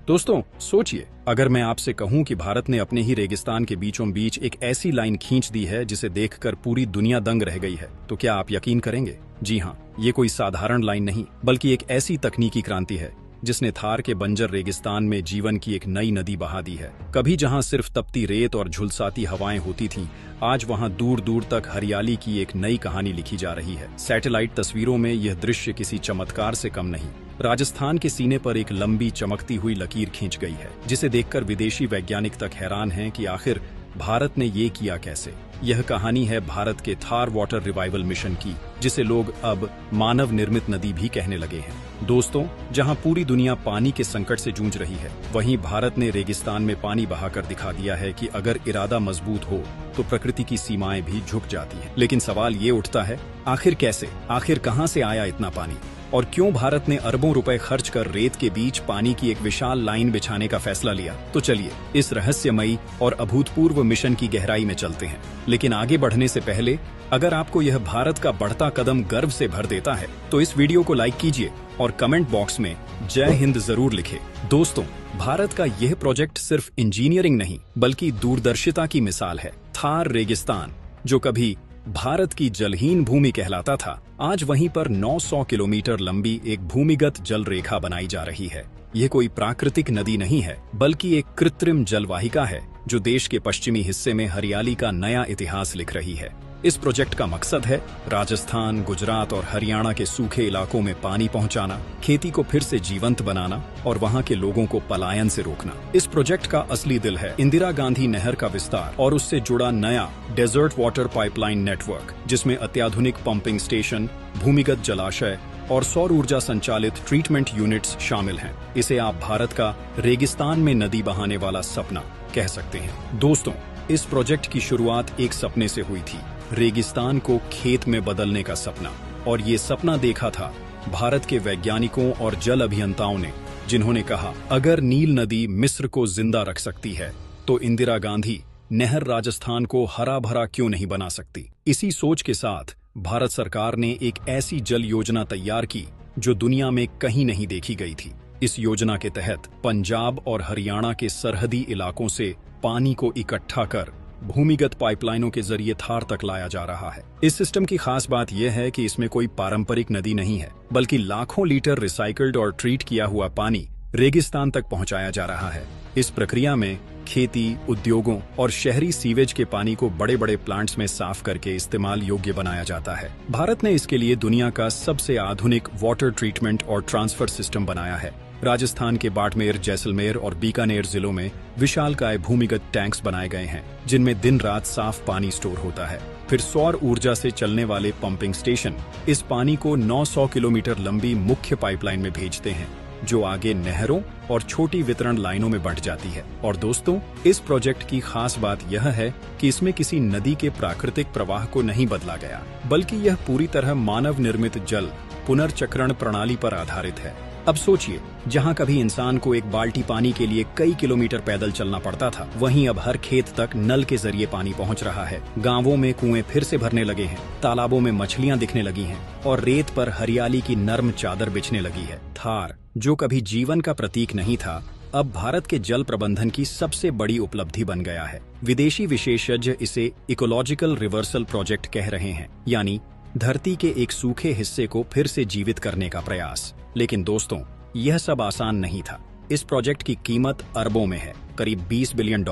दोस्तों सोचिए, अगर मैं आपसे कहूं कि भारत ने अपने ही रेगिस्तान के बीचों बीच एक ऐसी लाइन खींच दी है जिसे देखकर पूरी दुनिया दंग रह गई है, तो क्या आप यकीन करेंगे? जी हाँ, ये कोई साधारण लाइन नहीं, बल्कि एक ऐसी तकनीकी क्रांति है जिसने थार के बंजर रेगिस्तान में जीवन की एक नई नदी बहा दी है। कभी जहां सिर्फ तपती रेत और झुलसाती हवाएं होती थीं, आज वहां दूर दूर तक हरियाली की एक नई कहानी लिखी जा रही है। सैटेलाइट तस्वीरों में यह दृश्य किसी चमत्कार से कम नहीं। राजस्थान के सीने पर एक लंबी चमकती हुई लकीर खींच गई है, जिसे देखकर विदेशी वैज्ञानिक तक हैरान हैं कि आखिर भारत ने ये किया कैसे। यह कहानी है भारत के थार वाटर रिवाइवल मिशन की, जिसे लोग अब मानव निर्मित नदी भी कहने लगे हैं। दोस्तों, जहां पूरी दुनिया पानी के संकट से जूझ रही है, वहीं भारत ने रेगिस्तान में पानी बहाकर दिखा दिया है कि अगर इरादा मजबूत हो तो प्रकृति की सीमाएं भी झुक जाती हैं। लेकिन सवाल ये उठता है, आखिर कैसे, आखिर कहां से आया इतना पानी, और क्यों भारत ने अरबों रुपए खर्च कर रेत के बीच पानी की एक विशाल लाइन बिछाने का फैसला लिया? तो चलिए इस रहस्यमयी और अभूतपूर्व मिशन की गहराई में चलते हैं। लेकिन आगे बढ़ने से पहले, अगर आपको यह भारत का बढ़ता कदम गर्व से भर देता है, तो इस वीडियो को लाइक कीजिए और कमेंट बॉक्स में जय हिंद जरूर लिखें। दोस्तों, भारत का यह प्रोजेक्ट सिर्फ इंजीनियरिंग नहीं, बल्कि दूरदर्शिता की मिसाल है। थार रेगिस्तान, जो कभी भारत की जलहीन भूमि कहलाता था, आज वहीं पर 900 किलोमीटर लंबी एक भूमिगत जल रेखा बनाई जा रही है। यह कोई प्राकृतिक नदी नहीं है, बल्कि एक कृत्रिम जलवाहिका है जो देश के पश्चिमी हिस्से में हरियाली का नया इतिहास लिख रही है। इस प्रोजेक्ट का मकसद है राजस्थान, गुजरात और हरियाणा के सूखे इलाकों में पानी पहुंचाना, खेती को फिर से जीवंत बनाना और वहां के लोगों को पलायन से रोकना। इस प्रोजेक्ट का असली दिल है इंदिरा गांधी नहर का विस्तार और उससे जुड़ा नया डेजर्ट वाटर पाइपलाइन नेटवर्क, जिसमें अत्याधुनिक पंपिंग स्टेशन, भूमिगत जलाशय और सौर ऊर्जा संचालित ट्रीटमेंट यूनिट्स शामिल हैं। इसे आप भारत का रेगिस्तान में नदी बहाने वाला सपना कह सकते हैं। दोस्तों, इस प्रोजेक्ट की शुरुआत एक सपने से हुई थी, रेगिस्तान को खेत में बदलने का सपना। और ये सपना देखा था भारत के वैज्ञानिकों और जल अभियंताओं ने, जिन्होंने कहा, अगर नील नदी मिस्र को जिंदा रख सकती है, तो इंदिरा गांधी नहर राजस्थान को हरा भरा क्यों नहीं बना सकती। इसी सोच के साथ भारत सरकार ने एक ऐसी जल योजना तैयार की जो दुनिया में कहीं नहीं देखी गई थी। इस योजना के तहत पंजाब और हरियाणा के सरहदी इलाकों से पानी को इकट्ठा कर भूमिगत पाइपलाइनों के जरिए थार तक लाया जा रहा है। इस सिस्टम की खास बात यह है कि इसमें कोई पारंपरिक नदी नहीं है, बल्कि लाखों लीटर रिसाइकल्ड और ट्रीट किया हुआ पानी रेगिस्तान तक पहुंचाया जा रहा है। इस प्रक्रिया में खेती, उद्योगों और शहरी सीवेज के पानी को बड़े बड़े प्लांट्स में साफ करके इस्तेमाल योग्य बनाया जाता है। भारत ने इसके लिए दुनिया का सबसे आधुनिक वाटर ट्रीटमेंट और ट्रांसफर सिस्टम बनाया है। राजस्थान के बाड़मेर, जैसलमेर और बीकानेर जिलों में विशालकाय भूमिगत टैंक्स बनाए गए हैं, जिनमें दिन रात साफ पानी स्टोर होता है। फिर सौर ऊर्जा से चलने वाले पंपिंग स्टेशन इस पानी को 900 किलोमीटर लंबी मुख्य पाइपलाइन में भेजते हैं, जो आगे नहरों और छोटी वितरण लाइनों में बंट जाती है। और दोस्तों, इस प्रोजेक्ट की खास बात यह है कि इसमें किसी नदी के प्राकृतिक प्रवाह को नहीं बदला गया, बल्कि यह पूरी तरह मानव निर्मित जल पुनर्चक्रण प्रणाली पर आधारित है। अब सोचिए, जहां कभी इंसान को एक बाल्टी पानी के लिए कई किलोमीटर पैदल चलना पड़ता था, वहीं अब हर खेत तक नल के जरिए पानी पहुंच रहा है। गांवों में कुएं फिर से भरने लगे हैं, तालाबों में मछलियां दिखने लगी हैं और रेत पर हरियाली की नर्म चादर बिछने लगी है। थार, जो कभी जीवन का प्रतीक नहीं था, अब भारत के जल प्रबंधन की सबसे बड़ी उपलब्धि बन गया है। विदेशी विशेषज्ञ इसे इकोलॉजिकल रिवर्सल प्रोजेक्ट कह रहे हैं, यानी धरती के एक सूखे हिस्से को फिर से जीवित करने का प्रयास। लेकिन दोस्तों, यह सब आसान नहीं था। इस प्रोजेक्ट की कीमत अरबों में है, करीब $20 बिलियन,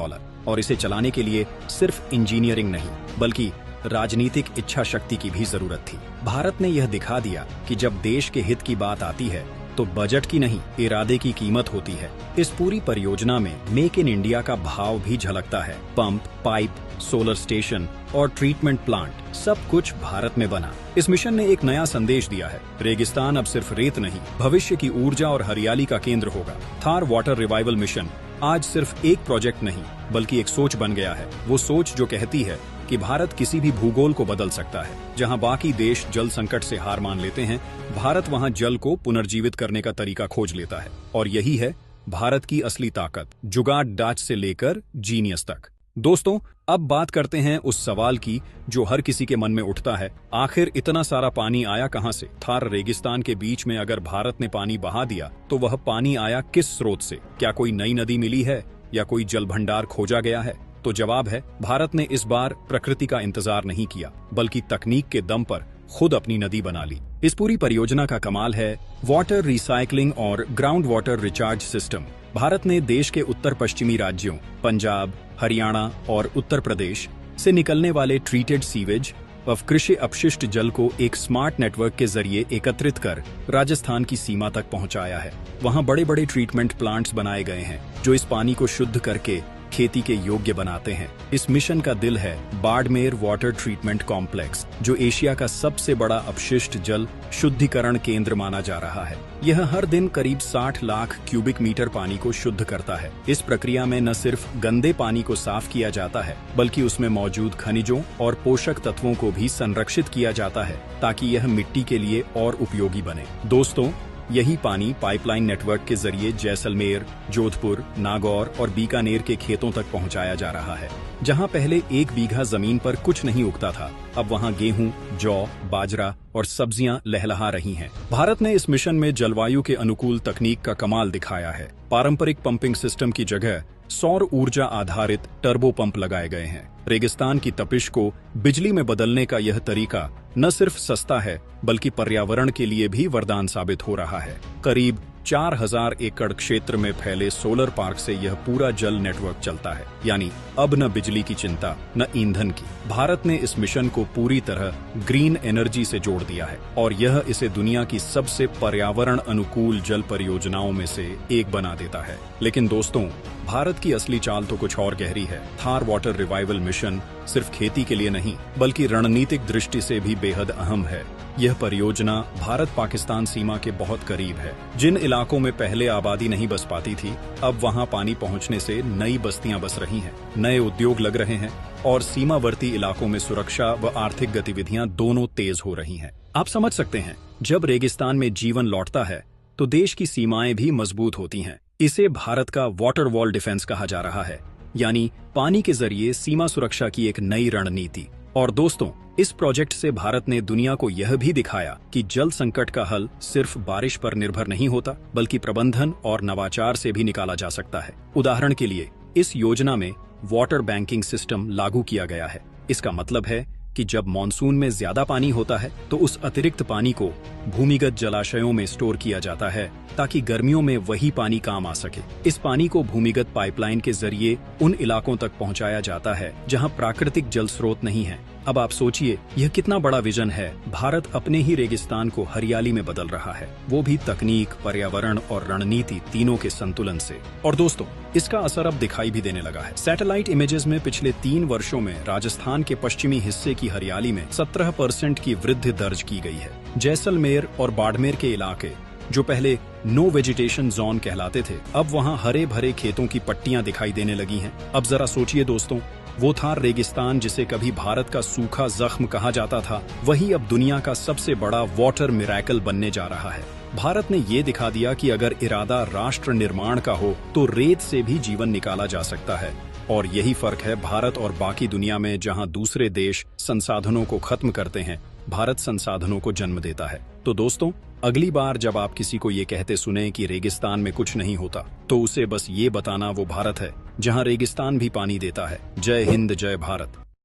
और इसे चलाने के लिए सिर्फ इंजीनियरिंग नहीं, बल्कि राजनीतिक इच्छा शक्ति की भी जरूरत थी। भारत ने यह दिखा दिया कि जब देश के हित की बात आती है, तो बजट की नहीं, इरादे की कीमत होती है। इस पूरी परियोजना में मेक इन इंडिया का भाव भी झलकता है। पंप, पाइप, सोलर स्टेशन और ट्रीटमेंट प्लांट, सब कुछ भारत में बना। इस मिशन ने एक नया संदेश दिया है, रेगिस्तान अब सिर्फ रेत नहीं, भविष्य की ऊर्जा और हरियाली का केंद्र होगा। थार वाटर रिवाइवल मिशन आज सिर्फ एक प्रोजेक्ट नहीं, बल्कि एक सोच बन गया है। वो सोच जो कहती है कि भारत किसी भी भूगोल को बदल सकता है। जहां बाकी देश जल संकट से हार मान लेते हैं, भारत वहां जल को पुनर्जीवित करने का तरीका खोज लेता है। और यही है भारत की असली ताकत, जुगाड़ डाच से लेकर जीनियस तक। दोस्तों, अब बात करते हैं उस सवाल की जो हर किसी के मन में उठता है, आखिर इतना सारा पानी आया कहां से? थार रेगिस्तान के बीच में अगर भारत ने पानी बहा दिया तो वह पानी आया किस स्रोत से? क्या कोई नई नदी मिली है या कोई जल भंडार खोजा गया है? तो जवाब है, भारत ने इस बार प्रकृति का इंतजार नहीं किया, बल्कि तकनीक के दम पर खुद अपनी नदी बना ली। इस पूरी परियोजना का कमाल है वाटर रिसाइकलिंग और ground water recharge system. Bharat ने देश के उत्तर पश्चिमी राज्यों पंजाब, हरियाणा और उत्तर प्रदेश से निकलने वाले ट्रीटेड सीवेज व कृषि अपशिष्ट जल को एक स्मार्ट नेटवर्क के जरिए एकत्रित कर राजस्थान की सीमा तक पहुंचाया है। वहां बड़े बड़े ट्रीटमेंट प्लांट्स बनाए गए हैं जो इस पानी को शुद्ध करके खेती के योग्य बनाते हैं। इस मिशन का दिल है बाड़मेर वाटर ट्रीटमेंट कॉम्प्लेक्स, जो एशिया का सबसे बड़ा अपशिष्ट जल शुद्धिकरण केंद्र माना जा रहा है। यह हर दिन करीब 60 लाख क्यूबिक मीटर पानी को शुद्ध करता है। इस प्रक्रिया में न सिर्फ गंदे पानी को साफ किया जाता है, बल्कि उसमें मौजूद खनिजों और पोषक तत्वों को भी संरक्षित किया जाता है ताकि यह मिट्टी के लिए और उपयोगी बने। दोस्तों, यही पानी पाइपलाइन नेटवर्क के जरिए जैसलमेर, जोधपुर, नागौर और बीकानेर के खेतों तक पहुंचाया जा रहा है। जहां पहले 1 बीघा जमीन पर कुछ नहीं उगता था, अब वहां गेहूं, जौ, बाजरा और सब्जियां लहलहा रही हैं। भारत ने इस मिशन में जलवायु के अनुकूल तकनीक का कमाल दिखाया है। पारंपरिक पंपिंग सिस्टम की जगह सौर ऊर्जा आधारित टर्बो पंप लगाए गए हैं। रेगिस्तान की तपिश को बिजली में बदलने का यह तरीका न सिर्फ सस्ता है, बल्कि पर्यावरण के लिए भी वरदान साबित हो रहा है। करीब 4000 एकड़ क्षेत्र में फैले सोलर पार्क से यह पूरा जल नेटवर्क चलता है, यानी अब न बिजली की चिंता, न ईंधन की। भारत ने इस मिशन को पूरी तरह ग्रीन एनर्जी से जोड़ दिया है और यह इसे दुनिया की सबसे पर्यावरण अनुकूल जल परियोजनाओं में से एक बना देता है। लेकिन दोस्तों, भारत की असली चाल तो कुछ और गहरी है। थार वाटर रिवाइवल मिशन सिर्फ खेती के लिए नहीं, बल्कि रणनीतिक दृष्टि से भी बेहद अहम है। यह परियोजना भारत पाकिस्तान सीमा के बहुत करीब है। जिन इलाकों में पहले आबादी नहीं बस पाती थी, अब वहां पानी पहुंचने से नई बस्तियां बस रही हैं, नए उद्योग लग रहे हैं और सीमावर्ती इलाकों में सुरक्षा व आर्थिक गतिविधियां दोनों तेज हो रही हैं। आप समझ सकते हैं, जब रेगिस्तान में जीवन लौटता है तो देश की सीमाएं भी मजबूत होती हैं। इसे भारत का वाटर वॉल डिफेंस कहा जा रहा है, यानी पानी के जरिए सीमा सुरक्षा की एक नई रणनीति। और दोस्तों, इस प्रोजेक्ट से भारत ने दुनिया को यह भी दिखाया कि जल संकट का हल सिर्फ बारिश पर निर्भर नहीं होता, बल्कि प्रबंधन और नवाचार से भी निकाला जा सकता है। उदाहरण के लिए, इस योजना में वाटर बैंकिंग सिस्टम लागू किया गया है। इसका मतलब है कि जब मॉनसून में ज्यादा पानी होता है तो उस अतिरिक्त पानी को भूमिगत जलाशयों में स्टोर किया जाता है ताकि गर्मियों में वही पानी काम आ सके। इस पानी को भूमिगत पाइपलाइन के जरिए उन इलाकों तक पहुंचाया जाता है जहां प्राकृतिक जल स्रोत नहीं है। अब आप सोचिए, यह कितना बड़ा विजन है। भारत अपने ही रेगिस्तान को हरियाली में बदल रहा है, वो भी तकनीक, पर्यावरण और रणनीति तीनों के संतुलन से। और दोस्तों, इसका असर अब दिखाई भी देने लगा है। सैटेलाइट इमेजेस में पिछले 3 वर्षों में राजस्थान के पश्चिमी हिस्से की हरियाली में 17% की वृद्धि दर्ज की गई है। जैसलमेर और बाड़मेर के इलाके, जो पहले नो वेजिटेशन जोन कहलाते थे, अब वहां हरे भरे खेतों की पट्टियां दिखाई देने लगी हैं। अब जरा सोचिए दोस्तों, वो थार रेगिस्तान जिसे कभी भारत का सूखा जख्म कहा जाता था, वही अब दुनिया का सबसे बड़ा वाटर मिरेकल बनने जा रहा है। भारत ने ये दिखा दिया कि अगर इरादा राष्ट्र निर्माण का हो तो रेत से भी जीवन निकाला जा सकता है। और यही फर्क है भारत और बाकी दुनिया में, जहां दूसरे देश संसाधनों को खत्म करते हैं, भारत संसाधनों को जन्म देता है। तो दोस्तों, अगली बार जब आप किसी को ये कहते सुने कि रेगिस्तान में कुछ नहीं होता, तो उसे बस ये बताना वो भारत है जहां रेगिस्तान भी पानी देता है। जय हिंद, जय भारत।